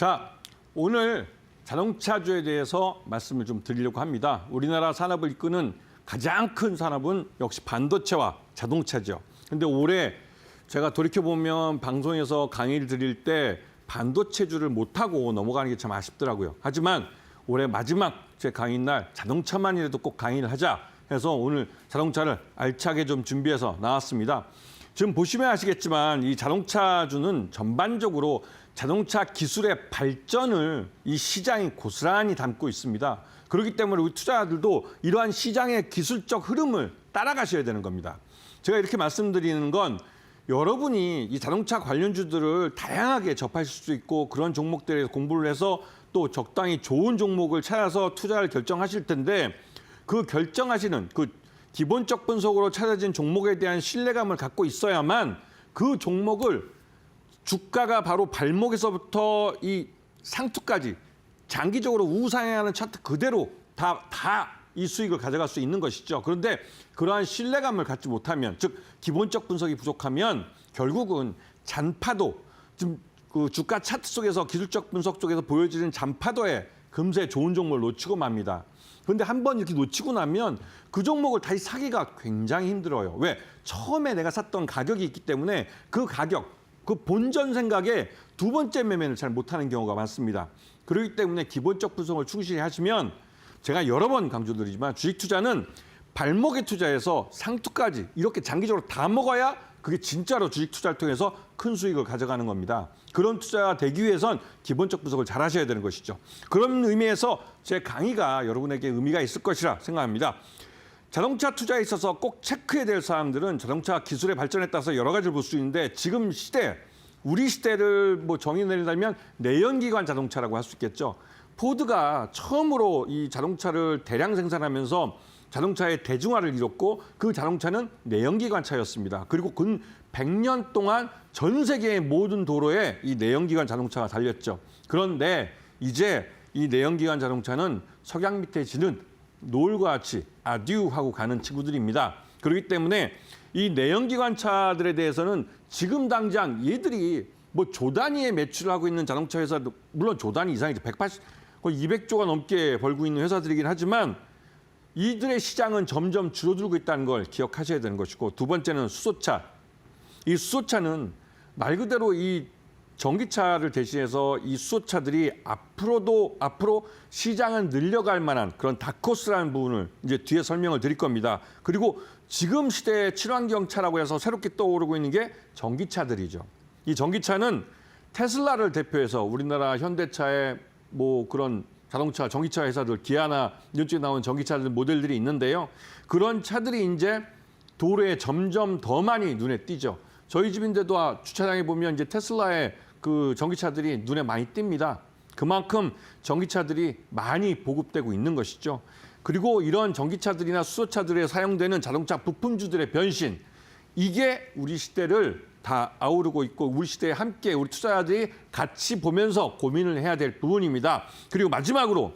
자, 오늘 자동차주에 대해서 말씀을 좀 드리려고 합니다. 우리나라 산업을 이끄는 가장 큰 산업은 역시 반도체와 자동차죠. 근데 올해 제가 돌이켜보면 방송에서 강의를 드릴 때 반도체주를 못하고 넘어가는 게 참 아쉽더라고요. 하지만 올해 마지막 제 강의 날 자동차만이라도 꼭 강의를 하자 해서 오늘 자동차를 알차게 좀 준비해서 나왔습니다. 지금 보시면 아시겠지만 이 자동차주는 전반적으로 자동차 기술의 발전을 이 시장이 고스란히 담고 있습니다. 그렇기 때문에 우리 투자자들도 이러한 시장의 기술적 흐름을 따라가셔야 되는 겁니다. 제가 이렇게 말씀드리는 건 여러분이 이 자동차 관련주들을 다양하게 접하실 수 있고 그런 종목들에 공부를 해서 또 적당히 좋은 종목을 찾아서 투자를 결정하실 텐데 그 결정하시는 그 기본적 분석으로 찾아진 종목에 대한 신뢰감을 갖고 있어야만 그 종목을 주가가 바로 발목에서부터 이 상투까지 장기적으로 우상향하는 차트 그대로 다 이 수익을 가져갈 수 있는 것이죠. 그런데 그러한 신뢰감을 갖지 못하면, 즉 기본적 분석이 부족하면 결국은 잔파도, 지금 그 주가 차트 속에서 기술적 분석 속에서 보여지는 잔파도에 금세 좋은 종목을 놓치고 맙니다. 그런데 한번 이렇게 놓치고 나면 그 종목을 다시 사기가 굉장히 힘들어요. 왜? 처음에 내가 샀던 가격이 있기 때문에 그 가격, 그 본전 생각에 두 번째 매매는 잘 못하는 경우가 많습니다. 그렇기 때문에 기본적 분석을 충실히 하시면 제가 여러 번 강조드리지만 주식 투자는 발목에 투자해서 상투까지 이렇게 장기적으로 다 먹어야 그게 진짜로 주식 투자를 통해서 큰 수익을 가져가는 겁니다. 그런 투자가 되기 위해선 기본적 분석을 잘 하셔야 되는 것이죠. 그런 의미에서 제 강의가 여러분에게 의미가 있을 것이라 생각합니다. 자동차 투자에 있어서 꼭 체크해야 될 사항들은 자동차 기술의 발전에 따라서 여러 가지를 볼 수 있는데 지금 시대, 우리 시대를 뭐 정의 내린다면 내연기관 자동차라고 할 수 있겠죠. 포드가 처음으로 이 자동차를 대량 생산하면서 자동차의 대중화를 이뤘고 그 자동차는 내연기관 차였습니다. 그리고 근 100년 동안 전 세계의 모든 도로에 이 내연기관 자동차가 달렸죠. 그런데 이제 이 내연기관 자동차는 석양 밑에 지는 노을과 같이 아듀 하고 가는 친구들입니다. 그렇기 때문에 이 내연기관 차들에 대해서는 지금 당장 얘들이 뭐 조 단위의 매출을 하고 있는 자동차 회사도 물론 조 단위 이상이죠. 180, 200조가 넘게 벌고 있는 회사들이긴 하지만 이들의 시장은 점점 줄어들고 있다는 걸 기억하셔야 되는 것이고 두 번째는 수소차. 이 수소차는 말 그대로 이 전기차를 대신해서 이 수소차들이 앞으로 시장을 늘려갈 만한 그런 다크호스라는 부분을 이제 뒤에 설명을 드릴 겁니다. 그리고 지금 시대의 친환경차라고 해서 새롭게 떠오르고 있는 게 전기차들이죠. 이 전기차는 테슬라를 대표해서 우리나라 현대차의 뭐 그런 자동차, 전기차 회사들, 기아나 이런 쪽에 나온 전기차들 모델들이 있는데요. 그런 차들이 이제 도로에 점점 더 많이 눈에 띄죠. 저희 집인데도 주차장에 보면 이제 테슬라의 그 전기차들이 눈에 많이 띕니다. 그만큼 전기차들이 많이 보급되고 있는 것이죠. 그리고 이런 전기차들이나 수소차들에 사용되는 자동차 부품주들의 변신, 이게 우리 시대를 다 아우르고 있고 우리 시대에 함께 우리 투자자들이 같이 보면서 고민을 해야 될 부분입니다. 그리고 마지막으로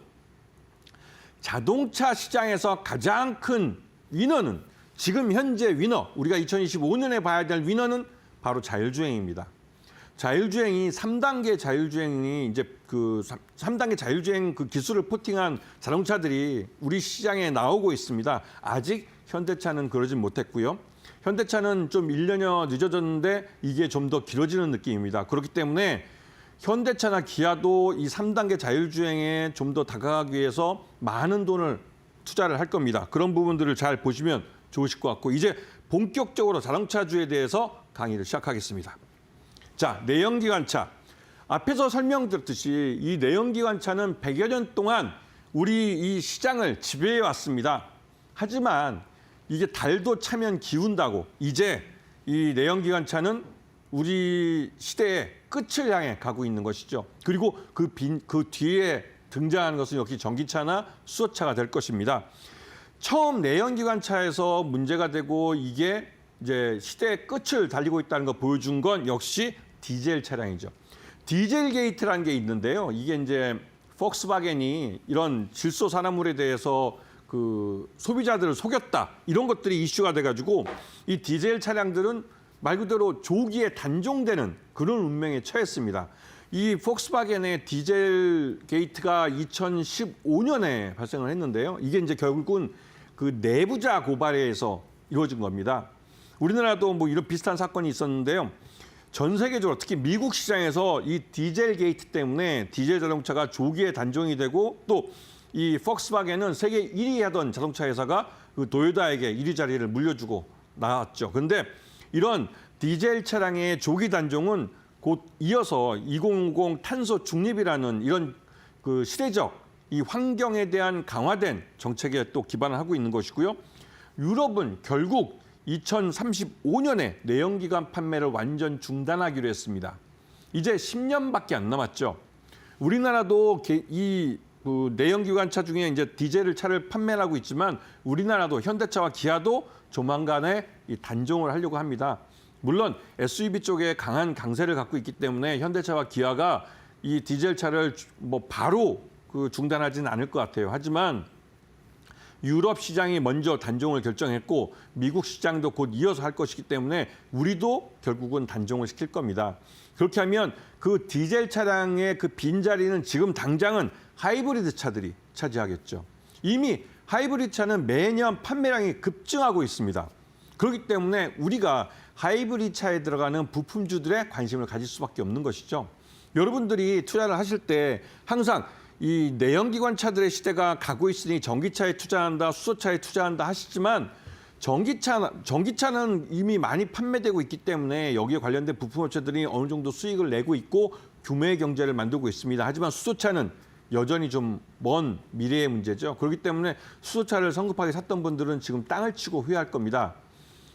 자동차 시장에서 가장 큰 위너는 지금 현재 위너, 우리가 2025년에 봐야 될 위너는 바로 자율주행입니다. 자율주행이 3단계 자율주행이 이제 그 3단계 자율주행 그 기술을 포팅한 자동차들이 우리 시장에 나오고 있습니다. 아직 현대차는 그러진 못했고요. 현대차는 좀 1년여 늦어졌는데 이게 좀 더 길어지는 느낌입니다. 그렇기 때문에 현대차나 기아도 이 3단계 자율주행에 좀 더 다가가기 위해서 많은 돈을 투자를 할 겁니다. 그런 부분들을 잘 보시면 좋으실 것 같고 이제 본격적으로 자동차주에 대해서 강의를 시작하겠습니다. 자, 내연기관차. 앞에서 설명드렸듯이 이 내연기관차는 100여 년 동안 우리 이 시장을 지배해 왔습니다. 하지만 이게 달도 차면 기운다고 이제 이 내연기관차는 우리 시대의 끝을 향해 가고 있는 것이죠. 그리고 그 뒤에 등장하는 것은 역시 전기차나 수소차가 될 것입니다. 처음 내연기관차에서 문제가 되고 이게 이제 시대의 끝을 달리고 있다는 걸 보여준 건 역시 디젤 차량이죠. 디젤 게이트라는 게 있는데요. 이게 이제 폭스바겐이 이런 질소 산화물에 대해서 그 소비자들을 속였다 이런 것들이 이슈가 돼가지고 이 디젤 차량들은 말 그대로 조기에 단종되는 그런 운명에 처했습니다. 이 폭스바겐의 디젤 게이트가 2015년에 발생을 했는데요. 이게 이제 결국은 그 내부자 고발에 의해서 이루어진 겁니다. 우리나라도 뭐 이런 비슷한 사건이 있었는데요. 전 세계적으로 특히 미국 시장에서 이 디젤 게이트 때문에 디젤 자동차가 조기에 단종이 되고 또 이 폭스바겐은 세계 1위 하던 자동차 회사가 그 도요타에게 1위 자리를 물려주고 나왔죠. 그런데 이런 디젤 차량의 조기 단종은 곧 이어서 2050 탄소 중립이라는 이런 그 시대적 이 환경에 대한 강화된 정책에 또 기반을 하고 있는 것이고요. 유럽은 결국 2035년에 내연기관 판매를 완전 중단하기로 했습니다. 이제 10년밖에 안 남았죠. 우리나라도 이 내연기관차 중에 이제 디젤 차를 판매하고 있지만 우리나라도 현대차와 기아도 조만간에 이 단종을 하려고 합니다. 물론 SUV 쪽에 강한 강세를 갖고 있기 때문에 현대차와 기아가 이 디젤 차를 뭐 바로 중단하지는 않을 것 같아요. 하지만 유럽 시장이 먼저 단종을 결정했고 미국 시장도 곧 이어서 할 것이기 때문에 우리도 결국은 단종을 시킬 겁니다. 그렇게 하면 그 디젤 차량의 그 빈자리는 지금 당장은 하이브리드 차들이 차지하겠죠. 이미 하이브리드 차는 매년 판매량이 급증하고 있습니다. 그렇기 때문에 우리가 하이브리드 차에 들어가는 부품주들의 관심을 가질 수밖에 없는 것이죠. 여러분들이 투자를 하실 때 항상 이 내연기관 차들의 시대가 가고 있으니 전기차에 투자한다, 수소차에 투자한다 하시지만 전기차는 이미 많이 판매되고 있기 때문에 여기에 관련된 부품업체들이 어느 정도 수익을 내고 있고 규모의 경제를 만들고 있습니다. 하지만 수소차는 여전히 좀 먼 미래의 문제죠. 그렇기 때문에 수소차를 성급하게 샀던 분들은 지금 땅을 치고 후회할 겁니다.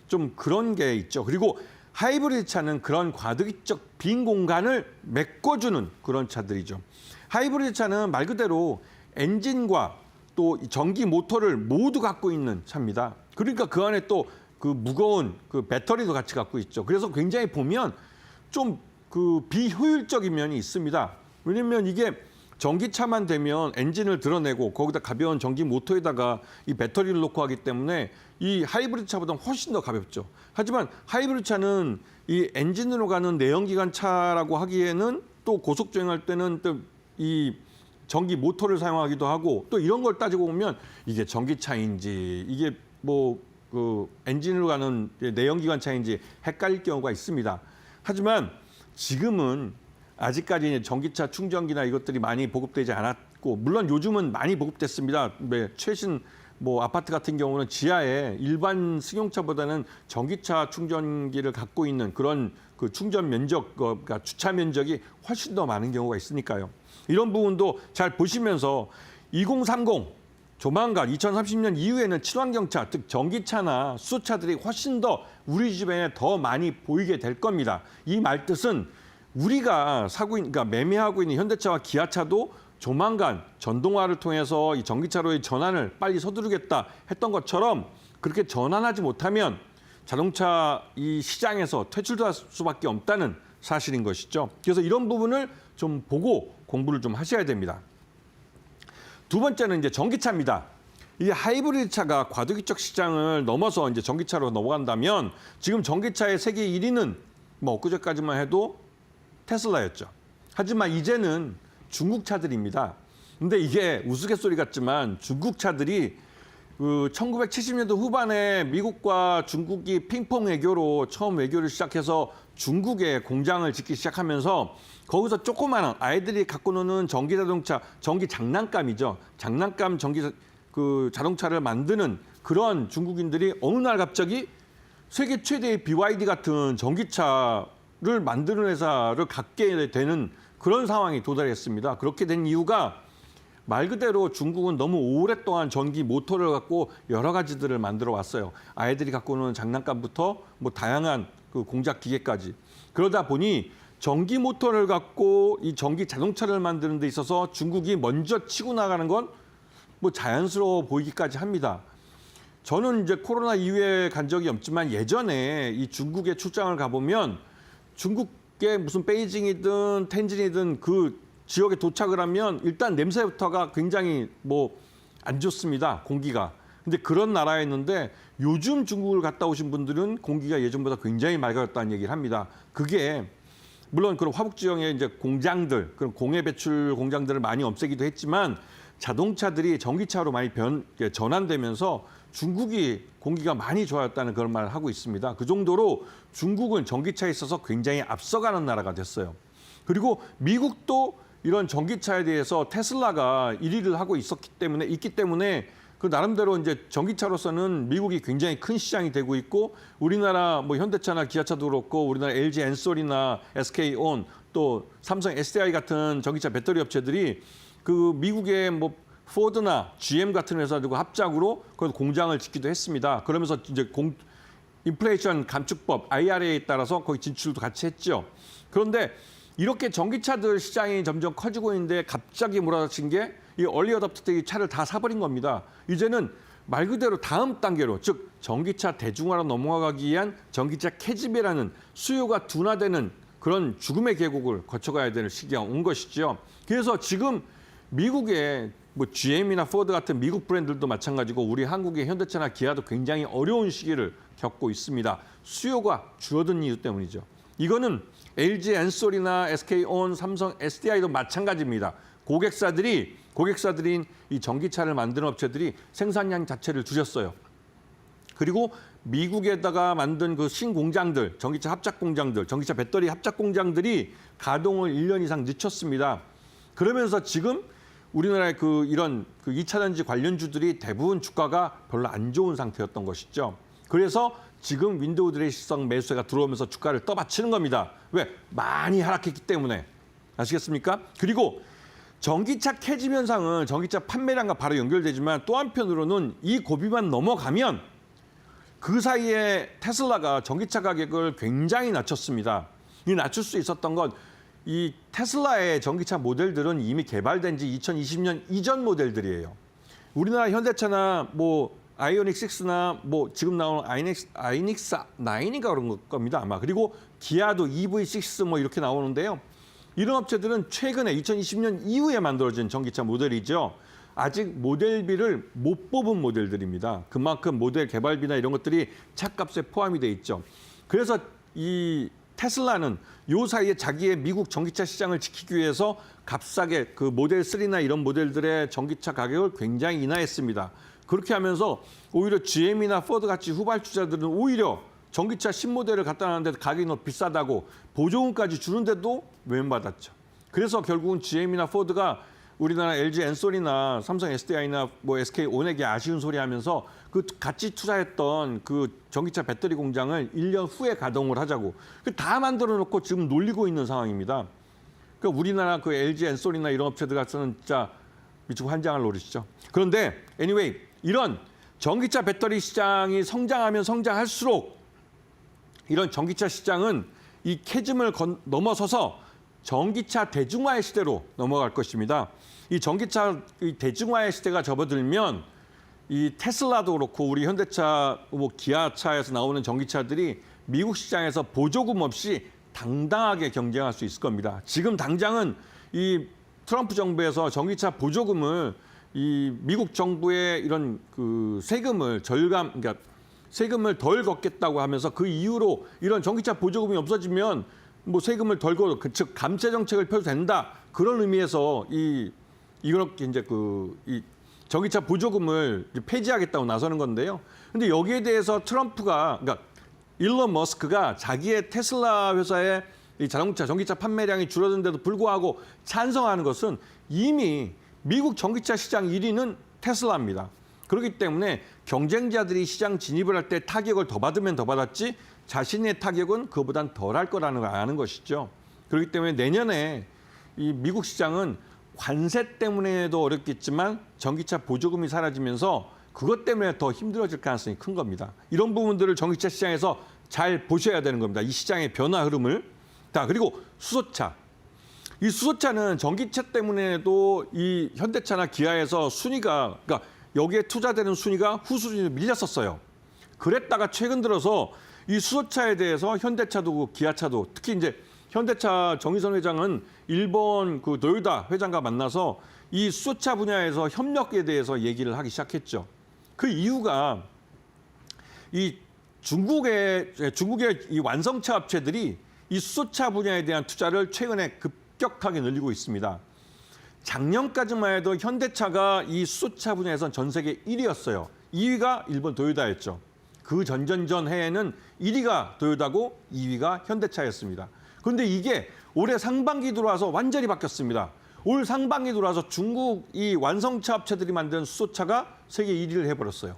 좀 그런 게 있죠. 그리고 하이브리드 차는 그런 과도기적 빈 공간을 메꿔주는 그런 차들이죠. 하이브리드 차는 말 그대로 엔진과 또 전기 모터를 모두 갖고 있는 차입니다. 그러니까 그 안에 또 그 무거운 그 배터리도 같이 갖고 있죠. 그래서 굉장히 보면 좀 그 비효율적인 면이 있습니다. 왜냐면 이게 전기차만 되면 엔진을 드러내고 거기다 가벼운 전기 모터에다가 이 배터리를 놓고 하기 때문에 이 하이브리드 차보다 훨씬 더 가볍죠. 하지만 하이브리드 차는 이 엔진으로 가는 내연기관 차라고 하기에는 또 고속주행할 때는 또 이 전기 모터를 사용하기도 하고 또 이런 걸 따지고 보면 이게 전기차인지 이게 뭐 그 엔진으로 가는 내연기관 차인지 헷갈릴 경우가 있습니다. 하지만 지금은 아직까지 전기차 충전기나 이것들이 많이 보급되지 않았고 물론 요즘은 많이 보급됐습니다. 최신 뭐 아파트 같은 경우는 지하에 일반 승용차보다는 전기차 충전기를 갖고 있는 그런 그 충전 면적, 그러니까 주차 면적이 훨씬 더 많은 경우가 있으니까요. 이런 부분도 잘 보시면서 2030 조만간 2030년 이후에는 친환경차, 즉 전기차나 수소차들이 훨씬 더 우리 주변에 더 많이 보이게 될 겁니다. 이 말뜻은 우리가 그러니까 매매하고 있는 현대차와 기아차도 조만간 전동화를 통해서 이 전기차로의 전환을 빨리 서두르겠다 했던 것처럼 그렇게 전환하지 못하면 자동차 이 시장에서 퇴출될 수밖에 없다는 사실인 것이죠. 그래서 이런 부분을 좀 보고 공부를 좀 하셔야 됩니다. 두 번째는 이제 전기차입니다. 이 하이브리드 차가 과도기적 시장을 넘어서 이제 전기차로 넘어간다면 지금 전기차의 세계 1위는 뭐 엊그제까지만 해도 테슬라였죠. 하지만 이제는 중국 차들입니다. 근데 이게 우스갯소리 같지만 중국 차들이 그 1970년대 후반에 미국과 중국이 핑퐁 외교로 처음 외교를 시작해서 중국에 공장을 짓기 시작하면서 거기서 조그마한 아이들이 갖고 노는 전기 자동차, 전기 장난감이죠. 장난감 전기 그 자동차를 만드는 그런 중국인들이 어느 날 갑자기 세계 최대의 BYD 같은 전기차를 만드는 회사를 갖게 되는 그런 상황이 도달했습니다. 그렇게 된 이유가 말 그대로 중국은 너무 오랫동안 전기 모터를 갖고 여러 가지들을 만들어 왔어요. 아이들이 갖고 오는 장난감부터 뭐 다양한 그 공작 기계까지. 그러다 보니 전기 모터를 갖고 이 전기 자동차를 만드는 데 있어서 중국이 먼저 치고 나가는 건 뭐 자연스러워 보이기까지 합니다. 저는 이제 코로나 이후에 간 적이 없지만 예전에 이 중국에 출장을 가보면 중국의 무슨 베이징이든 텐진이든 그 지역에 도착을 하면 일단 냄새부터가 굉장히 뭐 안 좋습니다. 공기가. 근데 그런 나라였는데 요즘 중국을 갔다 오신 분들은 공기가 예전보다 굉장히 맑아졌다는 얘기를 합니다. 그게 물론 그런 화북 지형의 이제 공장들, 그런 공해 배출 공장들을 많이 없애기도 했지만 자동차들이 전기차로 많이 전환되면서 중국이 공기가 많이 좋아졌다는 그런 말을 하고 있습니다. 그 정도로 중국은 전기차에 있어서 굉장히 앞서가는 나라가 됐어요. 그리고 미국도 이런 전기차에 대해서 테슬라가 1위를 하고 있기 때문에 그 나름대로 이제 전기차로서는 미국이 굉장히 큰 시장이 되고 있고 우리나라 뭐 현대차나 기아차도 그렇고 우리나라 LG 엔솔이나 SK온 또 삼성 SDI 같은 전기차 배터리 업체들이 그 미국의 뭐 포드나 GM 같은 회사들과 합작으로 거기서 공장을 짓기도 했습니다. 그러면서 이제 인플레이션 감축법 IRA에 따라서 거기 진출도 같이 했죠. 그런데 이렇게 전기차들 시장이 점점 커지고 있는데 갑자기 몰아닥친 게 이 얼리 어답터들이 차를 다 사버린 겁니다. 이제는 말 그대로 다음 단계로 즉 전기차 대중화로 넘어가기 위한 전기차 캐즘이라는 수요가 둔화되는 그런 죽음의 계곡을 거쳐가야 되는 시기가 온 것이죠. 그래서 지금 미국의 뭐 GM이나 포드 같은 미국 브랜드들도 마찬가지고 우리 한국의 현대차나 기아도 굉장히 어려운 시기를 겪고 있습니다. 수요가 줄어든 이유 때문이죠. 이거는 LG 엔솔이나 SK온, 삼성 SDI도 마찬가지입니다. 고객사들인 이 전기차를 만드는 업체들이 생산량 자체를 줄였어요. 그리고 미국에다가 만든 그 신공장들, 전기차 합작 공장들, 전기차 배터리 합작 공장들이 가동을 1년 이상 늦췄습니다. 그러면서 지금 우리나라의 이런 2차 전지 관련주들이 대부분 주가가 별로 안 좋은 상태였던 것이죠. 그래서 지금 윈도우 드레시성 매수세가 들어오면서 주가를 떠받치는 겁니다. 왜? 많이 하락했기 때문에. 아시겠습니까? 그리고 전기차 캐즘 현상은 전기차 판매량과 바로 연결되지만 또 한편으로는 이 고비만 넘어가면 그 사이에 테슬라가 전기차 가격을 굉장히 낮췄습니다. 이 낮출 수 있었던 건 이 테슬라의 전기차 모델들은 이미 개발된 지 2020년 이전 모델들이에요. 우리나라 현대차나 뭐 아이오닉 6나 뭐 지금 나오는 아이닉스 9인가 그런 겁니다 아마. 그리고 기아도 EV6 뭐 이렇게 나오는데요. 이런 업체들은 최근에 2020년 이후에 만들어진 전기차 모델이죠. 아직 모델비를 못 뽑은 모델들입니다. 그만큼 모델 개발비나 이런 것들이 차값에 포함이 돼 있죠. 그래서 이 테슬라는 요 사이에 자기의 미국 전기차 시장을 지키기 위해서 값싸게 그 모델 3나 이런 모델들의 전기차 가격을 굉장히 인하했습니다. 그렇게 하면서 오히려 GM이나 포드 같이 후발주자들은 오히려 전기차 신모델을 갖다 놨는데 가격이 너무 비싸다고 보조금까지 주는데도 외면받았죠. 그래서 결국은 GM이나 포드가 우리나라 LG 엔솔이나 삼성 SDI나 뭐 SK온에게 아쉬운 소리 하면서 그 같이 투자했던 그 전기차 배터리 공장을 1년 후에 가동을 하자고 다 만들어 놓고 지금 놀리고 있는 상황입니다. 그러니까 우리나라 그 LG 엔솔이나 이런 업체들 같은 진짜 미치고 환장할 노릇이죠. 그런데 anyway 이런 전기차 배터리 시장이 성장하면 성장할수록 이런 전기차 시장은 이 캐즘을 넘어서서 전기차 대중화의 시대로 넘어갈 것입니다. 이 전기차 대중화의 시대가 접어들면 이 테슬라도 그렇고 우리 현대차, 뭐 기아차에서 나오는 전기차들이 미국 시장에서 보조금 없이 당당하게 경쟁할 수 있을 겁니다. 지금 당장은 이 트럼프 정부에서 전기차 보조금을 이 미국 정부의 이런 그 세금을 그러니까 세금을 덜 걷겠다고 하면서 그 이후로 이런 전기차 보조금이 없어지면 뭐 세금을 덜 걷고 즉 감세 정책을 펴도 된다 그런 의미에서 이렇게 이제 이 전기차 보조금을 폐지하겠다고 나서는 건데요. 근데 여기에 대해서 트럼프가 그러니까 일론 머스크가 자기의 테슬라 회사의 이 자동차 전기차 판매량이 줄어든데도 불구하고 찬성하는 것은 이미 미국 전기차 시장 1위는 테슬라입니다. 그렇기 때문에 경쟁자들이 시장 진입을 할 때 타격을 더 받으면 더 받았지 자신의 타격은 그보단 덜할 거라는 걸 아는 것이죠. 그렇기 때문에 내년에 이 미국 시장은 관세 때문에도 어렵겠지만 전기차 보조금이 사라지면서 그것 때문에 더 힘들어질 가능성이 큰 겁니다. 이런 부분들을 전기차 시장에서 잘 보셔야 되는 겁니다. 이 시장의 변화 흐름을. 자, 그리고 수소차. 이 수소차는 전기차 때문에도 이 현대차나 기아에서 순위가 그러니까 여기에 투자되는 순위가 후순위로 밀렸었어요. 그랬다가 최근 들어서 이 수소차에 대해서 현대차도 기아차도 특히 이제 현대차 정의선 회장은 일본 그 노요다 회장과 만나서 이 수소차 분야에서 협력에 대해서 얘기를 하기 시작했죠. 그 이유가 이 중국의 이 완성차 업체들이 이 수소차 분야에 대한 투자를 최근에 급격하게 늘리고 있습니다. 작년까지만 해도 현대차가 이 수소차 분야에선 전 세계 1위였어요. 2위가 일본 도요타였죠. 그 전전전 해에는 1위가 도요타고 2위가 현대차였습니다. 그런데 이게 올해 상반기 들어와서 완전히 바뀌었습니다. 올 상반기 들어와서 중국 이 완성차 업체들이 만든 수소차가 세계 1위를 해버렸어요.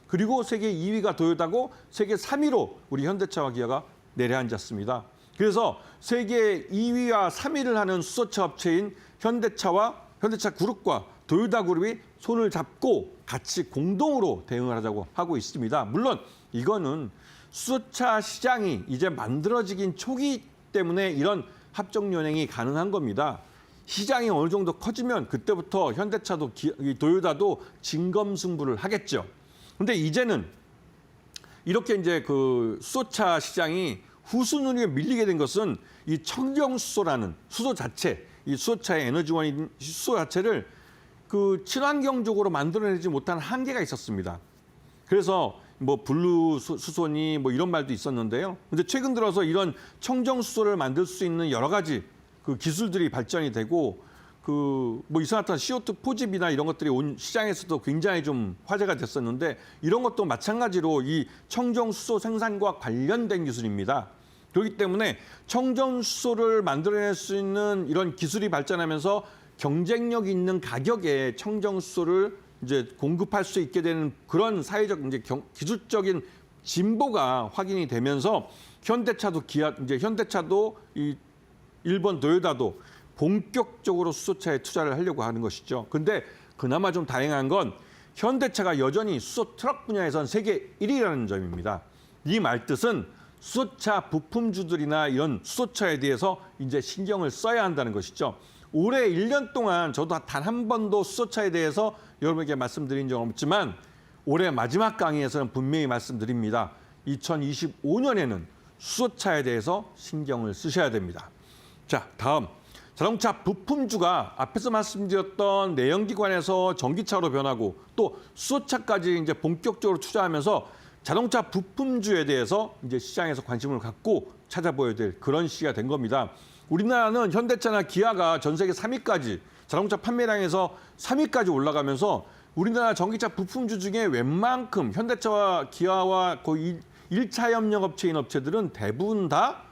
그리고 세계 2위가 도요타고 세계 3위로 우리 현대차와 기아가 내려앉았습니다. 그래서 세계 2위와 3위를 하는 수소차 업체인 현대차 그룹과 도요타 그룹이 손을 잡고 같이 공동으로 대응을 하자고 하고 있습니다. 물론 이거는 수소차 시장이 이제 만들어지긴 초기 때문에 이런 합종연행이 가능한 겁니다. 시장이 어느 정도 커지면 그때부터 현대차도 도요타도 진검승부를 하겠죠. 근데 이제는 이렇게 이제 그 수소차 시장이 후순위에 밀리게 된 것은 이 청정수소라는 수소 자체, 이 수소차의 에너지원인 수소 자체를 그 친환경적으로 만들어내지 못한 한계가 있었습니다. 그래서 뭐 블루 수소니 뭐 이런 말도 있었는데요. 근데 최근 들어서 이런 청정수소를 만들 수 있는 여러 가지 그 기술들이 발전이 되고 그 뭐 이산화탄 CO2 포집이나 이런 것들이 온 시장에서도 굉장히 좀 화제가 됐었는데 이런 것도 마찬가지로 이 청정수소 생산과 관련된 기술입니다. 그렇기 때문에 청정수소를 만들어낼 수 있는 이런 기술이 발전하면서 경쟁력 있는 가격에 청정수소를 이제 공급할 수 있게 되는 그런 사회적 이제 기술적인 진보가 확인이 되면서 현대차도 현대차도 이 일본 도요타도 본격적으로 수소차에 투자를 하려고 하는 것이죠. 근데 그나마 좀 다행한 건 현대차가 여전히 수소 트럭 분야에선 세계 1위라는 점입니다. 이 말뜻은 수소차 부품주들이나 이런 수소차에 대해서 이제 신경을 써야 한다는 것이죠. 올해 1년 동안 저도 단 한 번도 수소차에 대해서 여러분에게 말씀드린 적은 없지만 올해 마지막 강의에서는 분명히 말씀드립니다. 2025년에는 수소차에 대해서 신경을 쓰셔야 됩니다. 자, 다음. 자동차 부품주가 앞에서 말씀드렸던 내연기관에서 전기차로 변하고 또 수소차까지 이제 본격적으로 투자하면서 자동차 부품주에 대해서 이제 시장에서 관심을 갖고 찾아보아야 될 그런 시기가 된 겁니다. 우리나라는 현대차나 기아가 전 세계 3위까지 자동차 판매량에서 3위까지 올라가면서 우리나라 전기차 부품주 중에 웬만큼 현대차와 기아와 거의 1차 협력 업체인 업체들은 대부분 다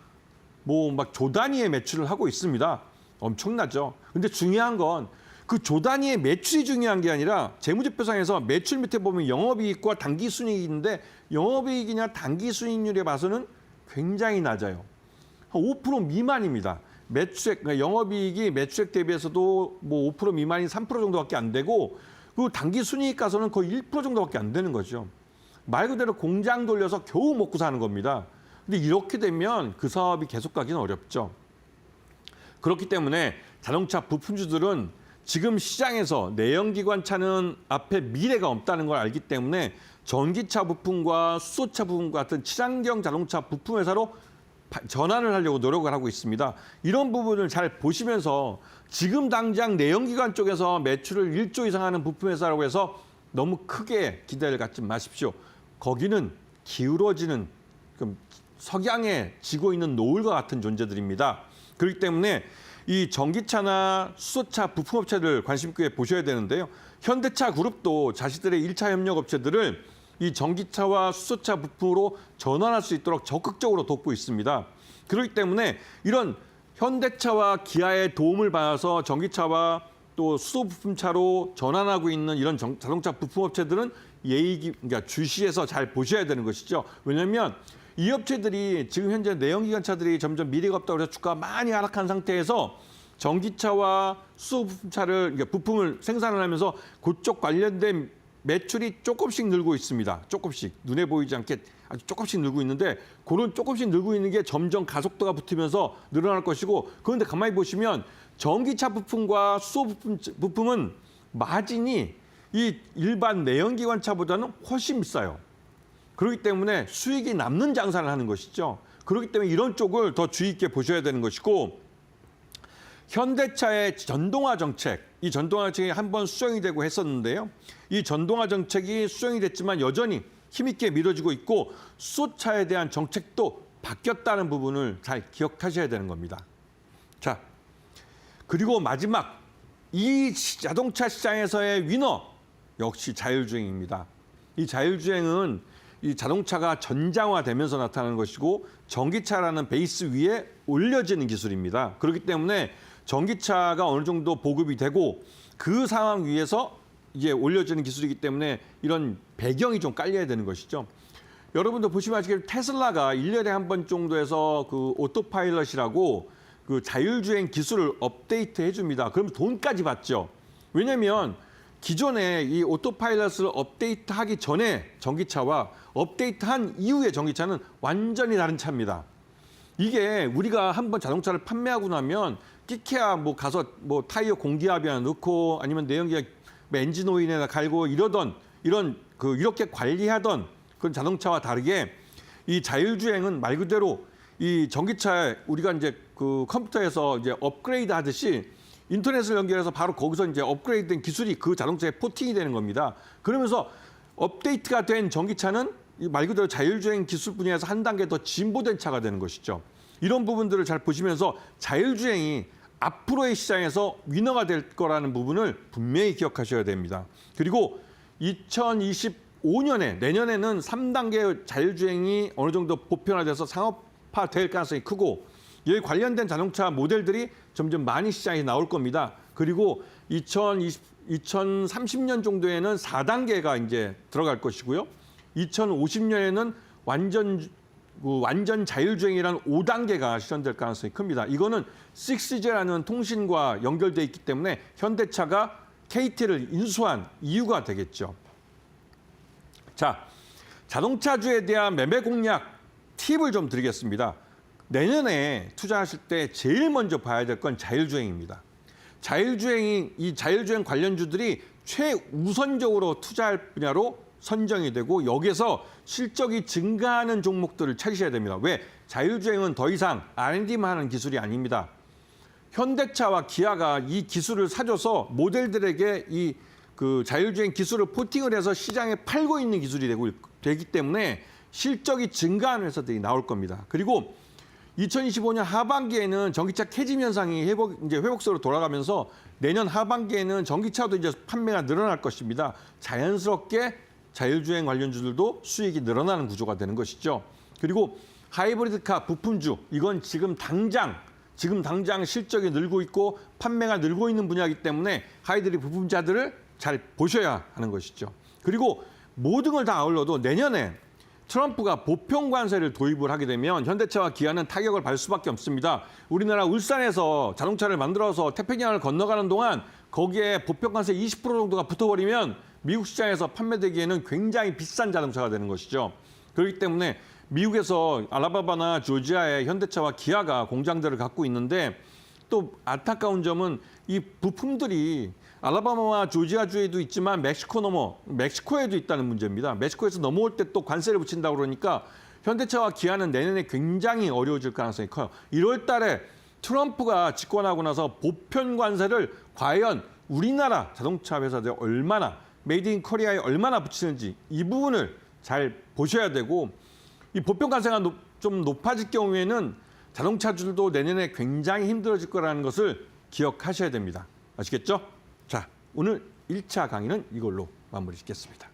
뭐 막 조 단위의 매출을 하고 있습니다. 엄청나죠. 근데 중요한 건 그 조 단위의 매출이 중요한 게 아니라 재무제표상에서 매출 밑에 보면 영업이익과 단기순이익이 있는데 영업이익이냐 단기순이익률에 봐서는 굉장히 낮아요. 한 5% 미만입니다. 매출액, 그러니까 영업이익이 매출액 대비해서도 뭐 5% 미만인 3% 정도밖에 안 되고 그 단기순이익 가서는 거의 1% 정도밖에 안 되는 거죠. 말 그대로 공장 돌려서 겨우 먹고 사는 겁니다. 근데 이렇게 되면 그 사업이 계속 가기는 어렵죠. 그렇기 때문에 자동차 부품주들은 지금 시장에서 내연기관차는 앞에 미래가 없다는 걸 알기 때문에 전기차 부품과 수소차 부품 같은 친환경 자동차 부품 회사로 전환을 하려고 노력을 하고 있습니다. 이런 부분을 잘 보시면서 지금 당장 내연기관 쪽에서 매출을 1조 이상 하는 부품 회사라고 해서 너무 크게 기대를 갖지 마십시오. 거기는 기울어지는 석양에 지고 있는 노을과 같은 존재들입니다. 그렇기 때문에 이 전기차나 수소차 부품업체들 관심 있게 보셔야 되는데요. 현대차 그룹도 자신들의 1차 협력 업체들을 이 전기차와 수소차 부품으로 전환할 수 있도록 적극적으로 돕고 있습니다. 그렇기 때문에 이런 현대차와 기아의 도움을 받아서 전기차와 또 수소 부품차로 전환하고 있는 이런 자동차 부품업체들은 그러니까 주시해서 잘 보셔야 되는 것이죠. 왜냐하면 이 업체들이 지금 현재 내연기관차들이 점점 미래가 없다고 해서 주가가 많이 하락한 상태에서 전기차와 수소 부품차를 그러니까 부품을 생산을 하면서 그쪽 관련된 매출이 조금씩 늘고 있습니다. 조금씩 눈에 보이지 않게 아주 조금씩 늘고 있는데 그런 조금씩 늘고 있는 게 점점 가속도가 붙으면서 늘어날 것이고 그런데 가만히 보시면 전기차 부품과 수소 부품은 마진이 이 일반 내연기관차보다는 훨씬 비싸요. 그렇기 때문에 수익이 남는 장사를 하는 것이죠. 그렇기 때문에 이런 쪽을 더 주의 있게 보셔야 되는 것이고 현대차의 전동화 정책, 이 전동화 정책이 한번 수정이 되고 했었는데요. 이 전동화 정책이 수정이 됐지만 여전히 힘있게 밀어지고 있고 수소차에 대한 정책도 바뀌었다는 부분을 잘 기억하셔야 되는 겁니다. 자, 그리고 마지막 이 자동차 시장에서의 위너 역시 자율주행입니다. 이 자율주행은 이 자동차가 전장화되면서 나타나는 것이고 전기차라는 베이스 위에 올려지는 기술입니다. 그렇기 때문에 전기차가 어느 정도 보급이 되고 그 상황 위에서 이제 올려지는 기술이기 때문에 이런 배경이 좀 깔려야 되는 것이죠. 여러분도 보시면 아시겠지만 테슬라가 1년에 한 번 정도에서 그 오토파일럿이라고 그 자율주행 기술을 업데이트 해줍니다. 그럼 돈까지 받죠. 왜냐하면 기존에 이 오토파일럿을 업데이트하기 전에 전기차와 업데이트한 이후의 전기차는 완전히 다른 차입니다. 이게 우리가 한번 자동차를 판매하고 나면 끼케야 뭐 가서 뭐 타이어 공기압이 하나 넣고 아니면 내연기관 엔진 오일에다 갈고 이러던 이렇게 관리하던 그런 자동차와 다르게 이 자율주행은 말 그대로 이 전기차에 우리가 이제 그 컴퓨터에서 이제 업그레이드 하듯이 인터넷을 연결해서 바로 거기서 이제 업그레이드된 기술이 그 자동차에 포팅이 되는 겁니다. 그러면서 업데이트가 된 전기차는 말 그대로 자율주행 기술 분야에서 한 단계 더 진보된 차가 되는 것이죠. 이런 부분들을 잘 보시면서 자율주행이 앞으로의 시장에서 위너가 될 거라는 부분을 분명히 기억하셔야 됩니다. 그리고 2025년에 내년에는 3단계 자율주행이 어느 정도 보편화돼서 상업화될 가능성이 크고 이에 관련된 자동차 모델들이 점점 많이 시장에 나올 겁니다. 그리고 2030년 정도에는 4단계가 이제 들어갈 것이고요. 2050년에는 완전 자율주행이라는 5단계가 실현될 가능성이 큽니다. 이거는 6G라는 통신과 연결돼 있기 때문에 현대차가 KT를 인수한 이유가 되겠죠. 자, 자동차주에 대한 매매 공략 팁을 좀 드리겠습니다. 내년에 투자하실 때 제일 먼저 봐야 될 건 자율주행입니다. 이 자율주행 관련주들이 최우선적으로 투자할 분야로 선정이 되고 여기서 실적이 증가하는 종목들을 찾으셔야 됩니다. 왜? 자율주행은 더 이상 R&D만 하는 기술이 아닙니다. 현대차와 기아가 이 기술을 사줘서 모델들에게 이 그 자율주행 기술을 포팅을 해서 시장에 팔고 있는 기술이 되기 때문에 실적이 증가하는 회사들이 나올 겁니다. 그리고 2025년 하반기에는 전기차 캐짐 현상이 회복세로 돌아가면서 내년 하반기에는 전기차도 이제 판매가 늘어날 것입니다. 자연스럽게 자율주행 관련주들도 수익이 늘어나는 구조가 되는 것이죠. 그리고 하이브리드카 부품주, 이건 지금 당장 실적이 늘고 있고 판매가 늘고 있는 분야이기 때문에 하이브리드 부품자들을 잘 보셔야 하는 것이죠. 그리고 모든 걸 다 아울러도 내년에 트럼프가 보편 관세를 도입을 하게 되면 현대차와 기아는 타격을 받을 수밖에 없습니다. 우리나라 울산에서 자동차를 만들어서 태평양을 건너가는 동안 거기에 보편 관세 20% 정도가 붙어버리면 미국 시장에서 판매되기에는 굉장히 비싼 자동차가 되는 것이죠. 그렇기 때문에 미국에서 알라바마나 조지아에 현대차와 기아가 공장들을 갖고 있는데 또 안타까운 점은 이 부품들이 알라바마와 조지아주에도 있지만 멕시코에도 있다는 문제입니다. 멕시코에서 넘어올 때 또 관세를 붙인다고 그러니까 현대차와 기아는 내년에 굉장히 어려워질 가능성이 커요. 1월 달에 트럼프가 집권하고 나서 보편 관세를 과연 우리나라 자동차 회사들이 얼마나 메이드 인 코리아에 얼마나 붙이는지 이 부분을 잘 보셔야 되고 이 보편 관세가 좀 높아질 경우에는 자동차주들도 내년에 굉장히 힘들어질 거라는 것을 기억하셔야 됩니다. 아시겠죠? 자, 오늘 1차 강의는 이걸로 마무리 짓겠습니다.